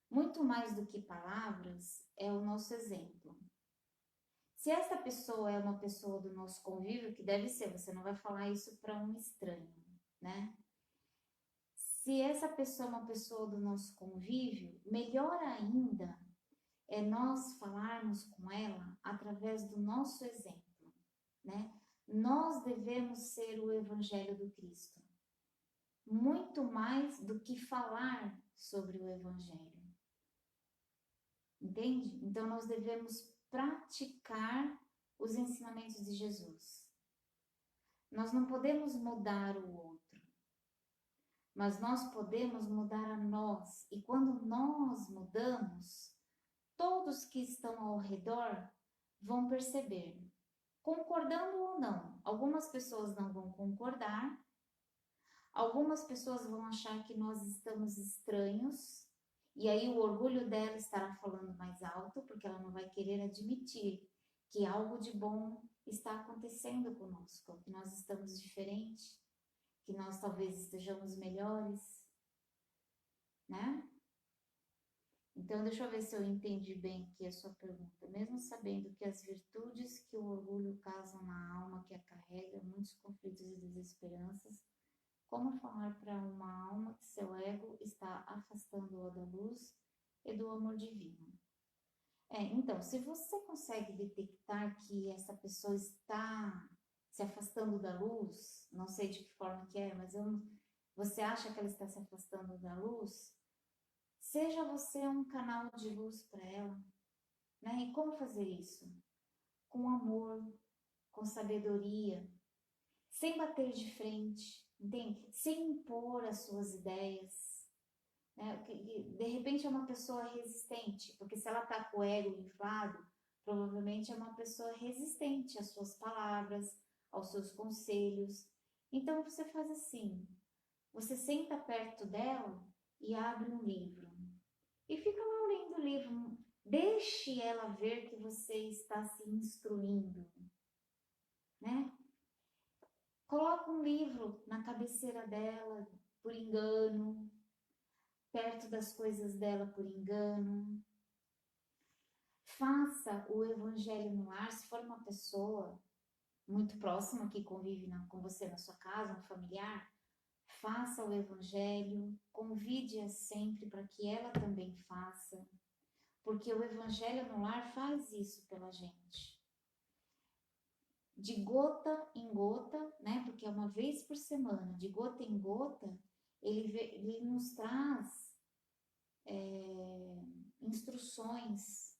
muito mais do que palavras, é o nosso exemplo. Se esta pessoa é uma pessoa do nosso convívio, que deve ser, você não vai falar isso para um estranho, né? Se essa pessoa é uma pessoa do nosso convívio, melhor ainda é nós falarmos com ela através do nosso exemplo, né? Nós devemos ser o Evangelho do Cristo, muito mais do que falar sobre o Evangelho, entende? Então nós devemos praticar os ensinamentos de Jesus. Nós não podemos mudar o outro, mas nós podemos mudar a nós. E quando nós mudamos, todos que estão ao redor vão perceber, concordando ou não. Algumas pessoas não vão concordar, algumas pessoas vão achar que nós estamos estranhos, e aí o orgulho dela estará falando mais alto, porque ela não vai querer admitir que algo de bom está acontecendo conosco, que nós estamos diferentes, que nós talvez estejamos melhores, né? Então, deixa eu ver se eu entendi bem aqui a sua pergunta. Mesmo sabendo que as virtudes que o orgulho causam na alma que a carrega, muitos conflitos e desesperanças, como falar para uma alma que seu ego está afastando-a da luz e do amor divino? Então, se você consegue detectar que essa pessoa está se afastando da luz, não sei de que forma que é, mas você acha que ela está se afastando da luz, seja você um canal de luz para ela, né? E como fazer isso? Com amor, com sabedoria, sem bater de frente, entende? Sem impor as suas ideias, né? De repente é uma pessoa resistente, porque se ela está com o ego inflado, provavelmente é uma pessoa resistente às suas palavras, aos seus conselhos. Então você faz assim, você senta perto dela e abre um livro. E fica lá lendo o livro. Deixe ela ver que você está se instruindo, né? Coloca um livro na cabeceira dela, por engano, perto das coisas dela, por engano. Faça o evangelho no lar, se for uma pessoa muito próxima que convive com você na sua casa, um familiar, faça o evangelho, convide-a sempre para que ela também faça. Porque o evangelho no lar faz isso pela gente. De gota em gota, né? Porque é uma vez por semana, de gota em gota, ele nos traz instruções,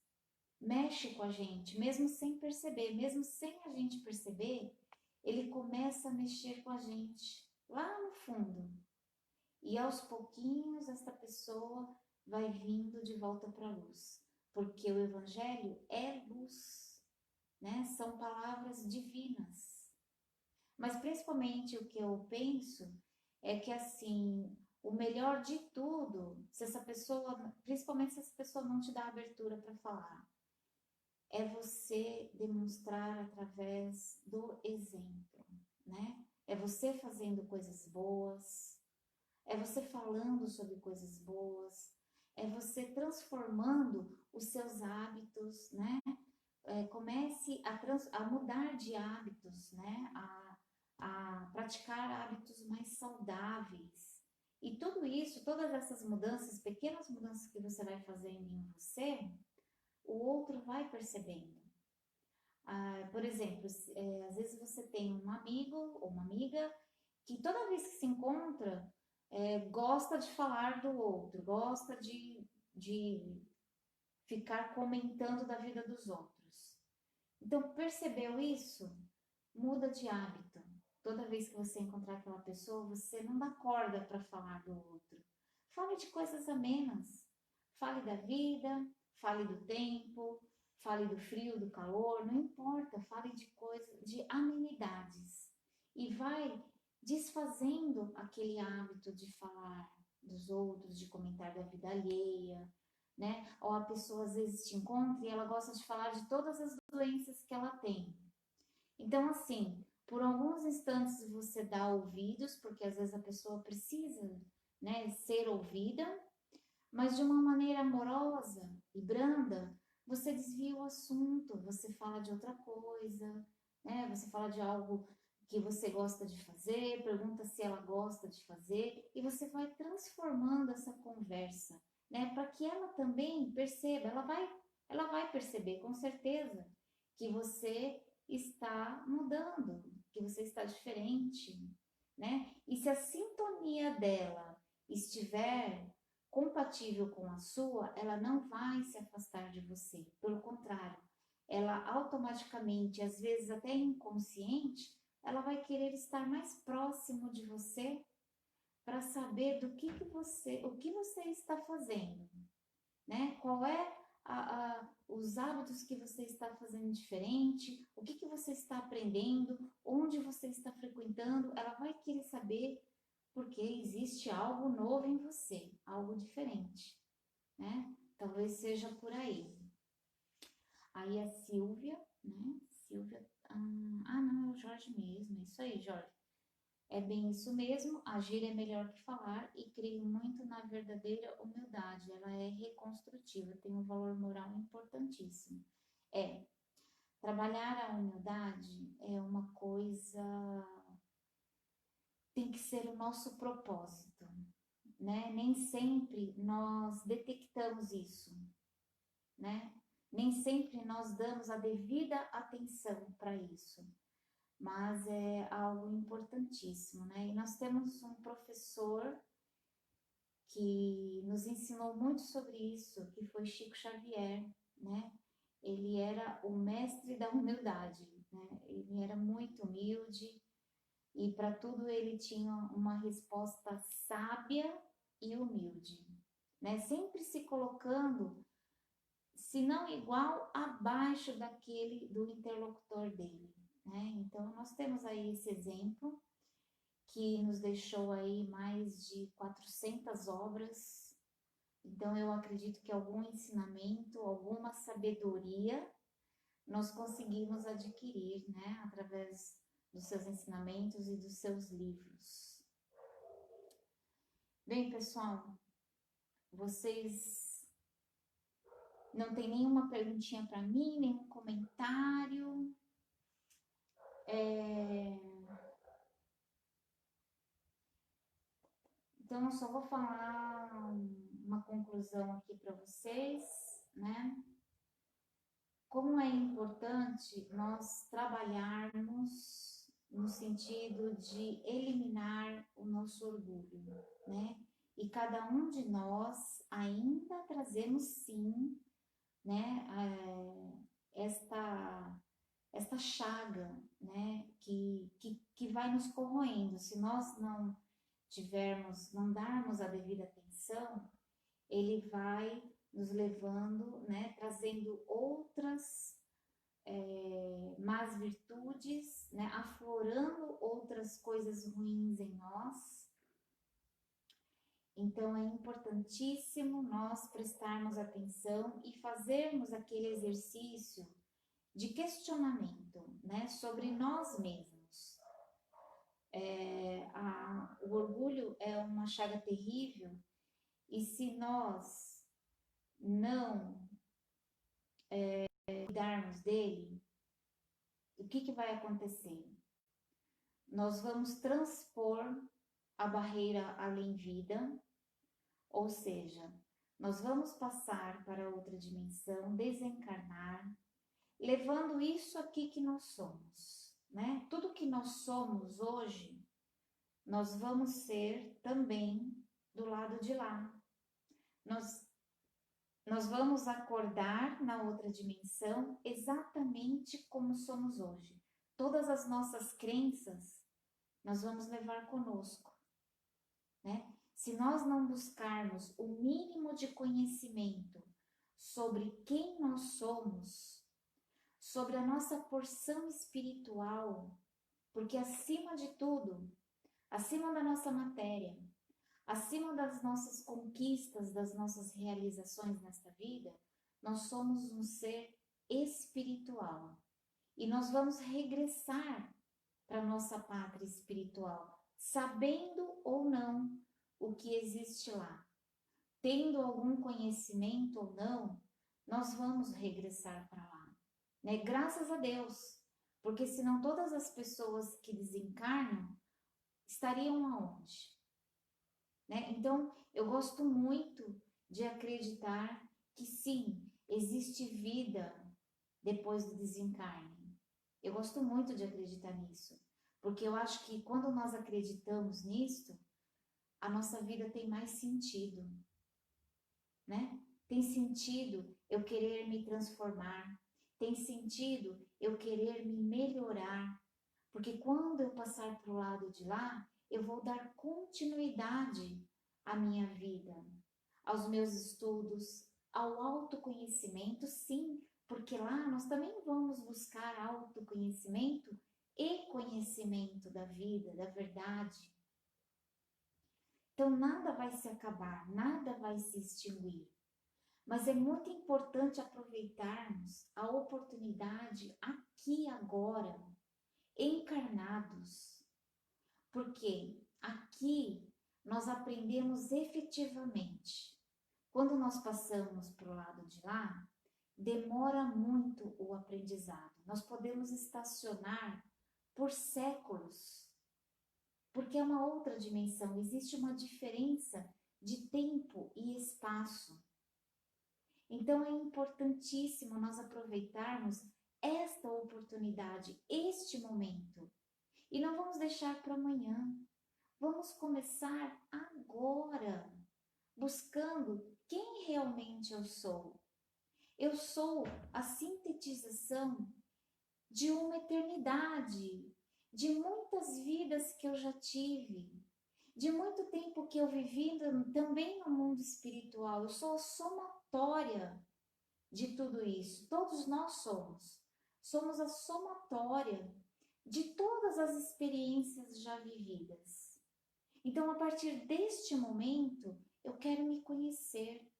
mexe com a gente, mesmo sem perceber, mesmo sem a gente perceber, ele começa a mexer com a gente lá no fundo. E aos pouquinhos esta pessoa vai vindo de volta para a luz. porque o Evangelho é luz, né? São palavras divinas. Mas principalmente o que eu penso é que assim, o melhor de tudo, se essa pessoa, principalmente se essa pessoa não te dá abertura para falar, é você demonstrar através do exemplo, né? É você fazendo coisas boas, é você falando sobre coisas boas, é você transformando os seus hábitos, né? Comece a mudar de hábitos, né? A praticar hábitos mais saudáveis. E tudo isso, todas essas mudanças, pequenas mudanças que você vai fazendo em você, o outro vai percebendo. Por exemplo, às vezes você tem um amigo ou uma amiga que toda vez que se encontra, gosta de falar do outro, gosta de ficar comentando da vida dos outros. Então, percebeu isso? Muda de hábito. Toda vez que você encontrar aquela pessoa, você não dá corda para falar do outro. Fale de coisas amenas. Fale da vida, fale do tempo, fale do frio, do calor, não importa. Fale de coisas, de amenidades. E vai desfazendo aquele hábito de falar dos outros, de comentar da vida alheia, né? Ou a pessoa às vezes te encontra e ela gosta de falar de todas as doenças que ela tem. Então, assim, por alguns instantes você dá ouvidos, porque às vezes a pessoa precisa, né, ser ouvida, mas de uma maneira amorosa e branda, você desvia o assunto, você fala de outra coisa, né? Você fala de algo que você gosta de fazer, pergunta se ela gosta de fazer, e você vai transformando essa conversa, né? Para que ela também perceba, ela vai perceber com certeza que você está mudando, que você está diferente, né? E se a sintonia dela estiver compatível com a sua, ela não vai se afastar de você. Pelo contrário, ela automaticamente, às vezes até inconsciente, ela vai querer estar mais próximo de você para saber o que você está fazendo, né? Qual é os hábitos que você está fazendo diferente, o que você está aprendendo, onde você está frequentando, ela vai querer saber porque existe algo novo em você, algo diferente, né? Talvez seja por aí. Aí a Silvia, né? Silvia, não, é o Jorge mesmo, é isso aí, Jorge. É bem isso mesmo, agir é melhor que falar e creio muito na verdadeira humildade. Ela é reconstrutiva, tem um valor moral importantíssimo. Trabalhar a humildade é uma coisa, tem que ser o nosso propósito, né? Nem sempre nós detectamos isso, né? Nem sempre nós damos a devida atenção para isso, mas é algo importantíssimo, né? E nós temos um professor que nos ensinou muito sobre isso, que foi Chico Xavier, né? Ele era o mestre da humildade, né? Ele era muito humilde e para tudo ele tinha uma resposta sábia e humilde, né? Sempre se colocando, se não igual, abaixo daquele do interlocutor dele, né? Então nós temos aí esse exemplo que nos deixou aí mais de 400 obras. Então, eu acredito que algum ensinamento, alguma sabedoria, nós conseguimos adquirir, né, através dos seus ensinamentos e dos seus livros. Bem, pessoal, vocês não tem nenhuma perguntinha para mim, nenhum comentário? Então, eu só vou falar uma conclusão aqui para vocês, né? Como é importante nós trabalharmos no sentido de eliminar o nosso orgulho, né? E cada um de nós ainda trazemos sim, né, esta chaga, né, que vai nos corroendo. Se nós não darmos a devida atenção, ele vai nos levando, né, trazendo outras más virtudes, né, aflorando outras coisas ruins em nós. Então é importantíssimo nós prestarmos atenção e fazermos aquele exercício de questionamento, né, sobre nós mesmos. O orgulho é uma chaga terrível e se nós não cuidarmos dele, o que vai acontecer? Nós vamos transpor a barreira além-vida, ou seja, nós vamos passar para outra dimensão, desencarnar, levando isso aqui que nós somos, né? Tudo que nós somos hoje, nós vamos ser também do lado de lá. Nós vamos acordar na outra dimensão exatamente como somos hoje. Todas as nossas crenças, nós vamos levar conosco, né? Se nós não buscarmos o mínimo de conhecimento sobre quem nós somos, sobre a nossa porção espiritual, porque acima de tudo, acima da nossa matéria, acima das nossas conquistas, das nossas realizações nesta vida, nós somos um ser espiritual e nós vamos regressar para nossa pátria espiritual, sabendo ou não o que existe lá. Tendo algum conhecimento ou não, nós vamos regressar para lá, né? Graças a Deus, porque senão todas as pessoas que desencarnam estariam aonde? Né? Então, eu gosto muito de acreditar que sim, existe vida depois do desencarne. Eu gosto muito de acreditar nisso, porque eu acho que quando nós acreditamos nisso, a nossa vida tem mais sentido, né? Tem sentido eu querer me transformar, tem sentido eu querer me melhorar, porque quando eu passar para o lado de lá, eu vou dar continuidade à minha vida, aos meus estudos, ao autoconhecimento, sim, porque lá nós também vamos buscar autoconhecimento e conhecimento da vida, da verdade. Então nada vai se acabar, nada vai se extinguir. Mas é muito importante aproveitarmos a oportunidade aqui agora, encarnados, porque aqui nós aprendemos efetivamente. Quando nós passamos para o lado de lá, demora muito o aprendizado. Nós podemos estacionar por séculos, porque é uma outra dimensão, existe uma diferença de tempo e espaço. Então é importantíssimo nós aproveitarmos esta oportunidade, este momento. E não vamos deixar para amanhã. Vamos começar agora, buscando quem realmente eu sou. Eu sou a sintetização de uma eternidade, de muitas vidas que eu já tive, de muito tempo que eu vivi também no mundo espiritual. Eu sou a somatória de tudo isso. Todos nós somos. Somos a somatória de todas as experiências já vividas. Então, a partir deste momento, eu quero me conhecer.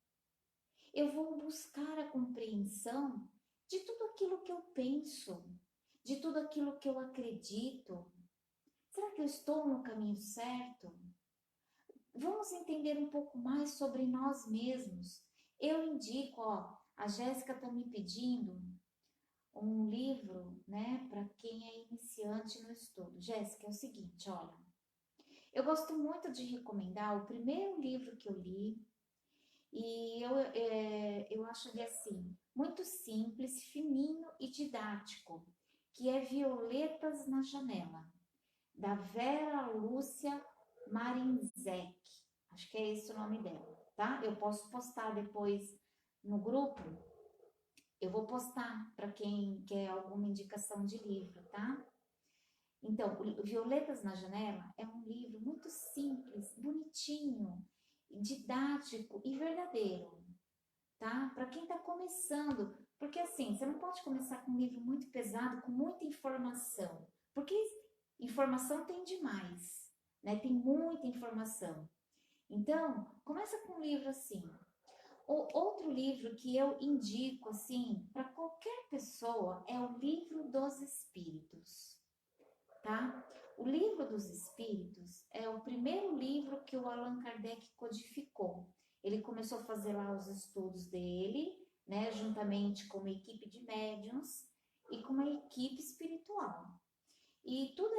Eu vou buscar a compreensão de tudo aquilo que eu penso, de tudo aquilo que eu acredito. Será que eu estou no caminho certo? Vamos entender um pouco mais sobre nós mesmos. Eu indico, a Jéssica está me pedindo um livro, né, para quem é iniciante no estudo. Jéssica, é o seguinte, olha, eu gosto muito de recomendar o primeiro livro que eu li, e eu acho ele assim, muito simples, fininho e didático, que é Violetas na Janela, da Vera Lúcia Marinzec. Acho que é esse o nome dela, tá? Eu posso postar depois no grupo, eu vou postar para quem quer alguma indicação de livro, tá? Então, Violetas na Janela é um livro muito simples, bonitinho, didático e verdadeiro. tá? Para quem está começando, porque assim, você não pode começar com um livro muito pesado, com muita informação, porque informação tem demais, né? Tem muita informação. Então, começa com um livro assim. Outro livro que eu indico assim para qualquer pessoa é o Livro dos Espíritos, tá? O Livro dos Espíritos é o primeiro livro que o Allan Kardec codificou. Ele começou a fazer lá os estudos dele, né, juntamente com uma equipe de médiuns e com uma equipe espiritual. E tudo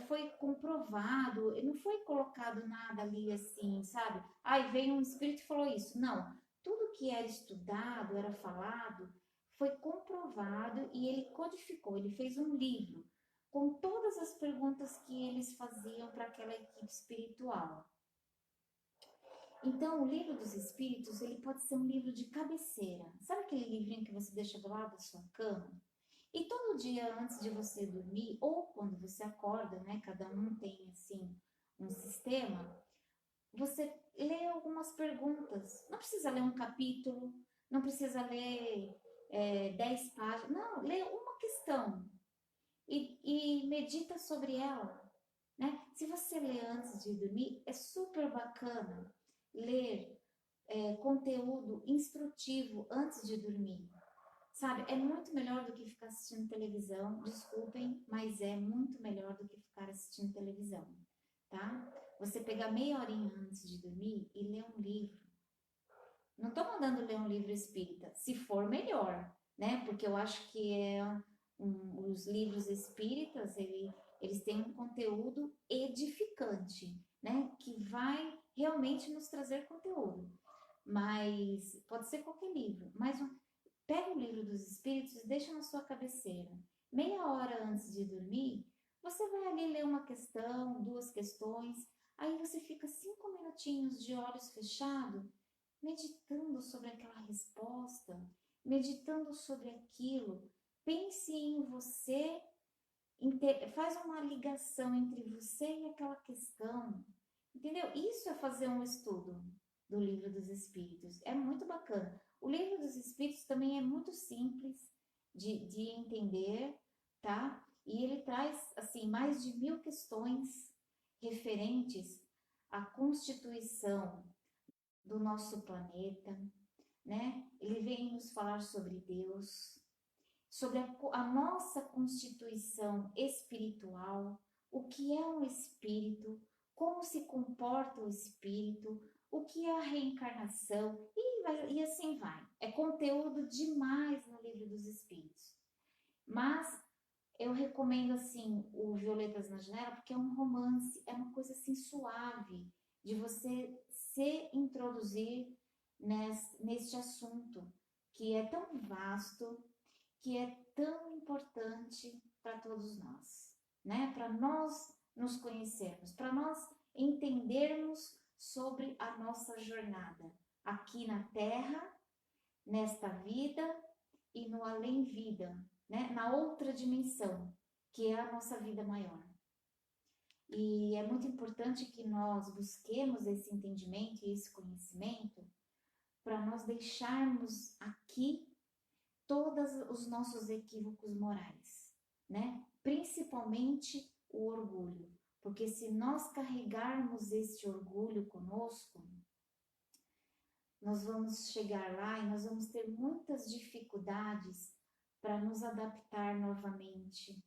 foi comprovado, não foi colocado nada ali assim, sabe? Aí veio um espírito e falou isso. Não, tudo que era estudado, era falado, foi comprovado e ele codificou, ele fez um livro com todas as perguntas que eles faziam para aquela equipe espiritual. Então, o Livro dos Espíritos, ele pode ser um livro de cabeceira. Sabe aquele livrinho que você deixa do lado da sua cama? E todo dia antes de você dormir, ou quando você acorda, né? Cada um tem, assim, um sistema. Você lê algumas perguntas. Não precisa ler um capítulo, não precisa ler 10 páginas. Não, lê uma questão e medita sobre ela, né? Se você lê antes de dormir, é super bacana ler conteúdo instrutivo antes de dormir. Sabe, é muito melhor do que ficar assistindo televisão, desculpem, mas é muito melhor do que ficar assistindo televisão, tá? Você pegar meia horinha antes de dormir e ler um livro. Não tô mandando ler um livro espírita, se for melhor, né? Porque eu acho que os livros espíritas, eles têm um conteúdo edificante, né? Que vai realmente nos trazer conteúdo. Mas pode ser qualquer livro, mas pega o Livro dos Espíritos e deixa na sua cabeceira. Meia hora antes de dormir, você vai ali ler uma questão, duas questões, aí você fica 5 minutinhos de olhos fechados, meditando sobre aquela resposta, meditando sobre aquilo. Pense em você, faz uma ligação entre você e aquela questão, entendeu? Isso é fazer um estudo do Livro dos Espíritos. É muito bacana. O Livro dos Espíritos também é muito simples de entender, tá? E ele traz, assim, mais de 1000 questões referentes à constituição do nosso planeta, né? Ele vem nos falar sobre Deus, sobre a nossa constituição espiritual, o que é um espírito, como se comporta o espírito, o que é a reencarnação, e assim vai. É conteúdo demais no Livro dos Espíritos. Mas eu recomendo, assim, o Violetas na Janela, porque é um romance, é uma coisa, assim, suave, de você se introduzir neste assunto, que é tão vasto, que é tão importante para todos nós, né? Para nós nos conhecermos, para nós entendermos sobre a nossa jornada aqui na Terra, nesta vida e no além-vida, né? Na outra dimensão, que é a nossa vida maior. E é muito importante que nós busquemos esse entendimento e esse conhecimento para nós deixarmos aqui todos os nossos equívocos morais, né? Principalmente o orgulho, porque se nós carregarmos este orgulho conosco, nós vamos chegar lá e nós vamos ter muitas dificuldades para nos adaptar novamente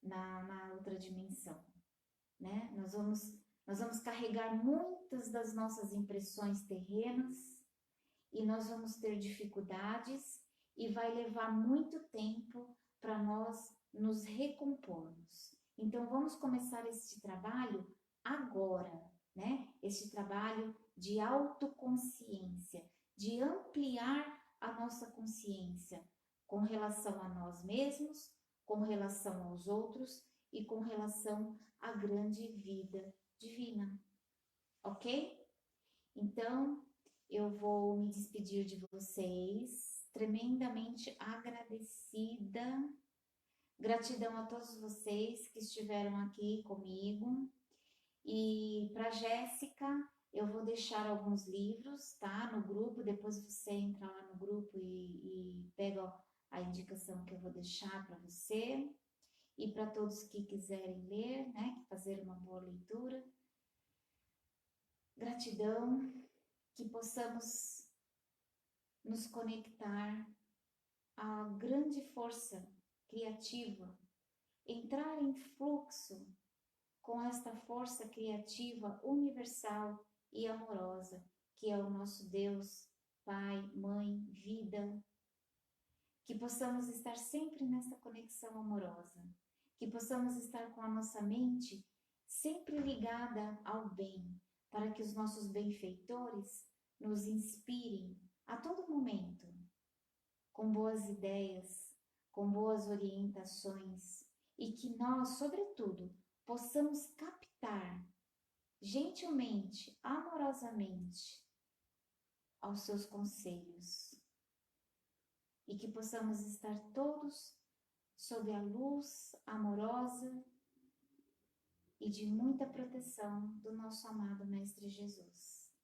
na outra dimensão, né? Nós vamos carregar muitas das nossas impressões terrenas e nós vamos ter dificuldades e vai levar muito tempo para nós nos recompormos. Então vamos começar este trabalho agora, né? Este trabalho de autoconsciência, de ampliar a nossa consciência com relação a nós mesmos, com relação aos outros e com relação à grande vida divina, ok? Então, eu vou me despedir de vocês, tremendamente agradecida. Gratidão a todos vocês que estiveram aqui comigo. E para Jéssica, Eu vou deixar alguns livros, tá? No grupo, depois você entra lá no grupo e pega a indicação que eu vou deixar para você. E para todos que quiserem ler, né? Fazer uma boa leitura. Gratidão, que possamos nos conectar à grande força criativa, entrar em fluxo com esta força criativa universal e amorosa, que é o nosso Deus, Pai, Mãe, Vida. Que possamos estar sempre nessa conexão amorosa, que possamos estar com a nossa mente sempre ligada ao bem, para que os nossos benfeitores nos inspirem a todo momento, com boas ideias, com boas orientações, e que nós, sobretudo, possamos captar gentilmente, amorosamente, aos seus conselhos, e que possamos estar todos sob a luz amorosa e de muita proteção do nosso amado Mestre Jesus.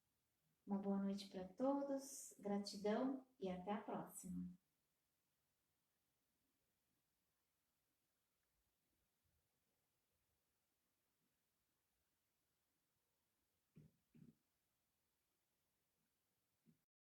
Uma boa noite para todos, gratidão e até a próxima.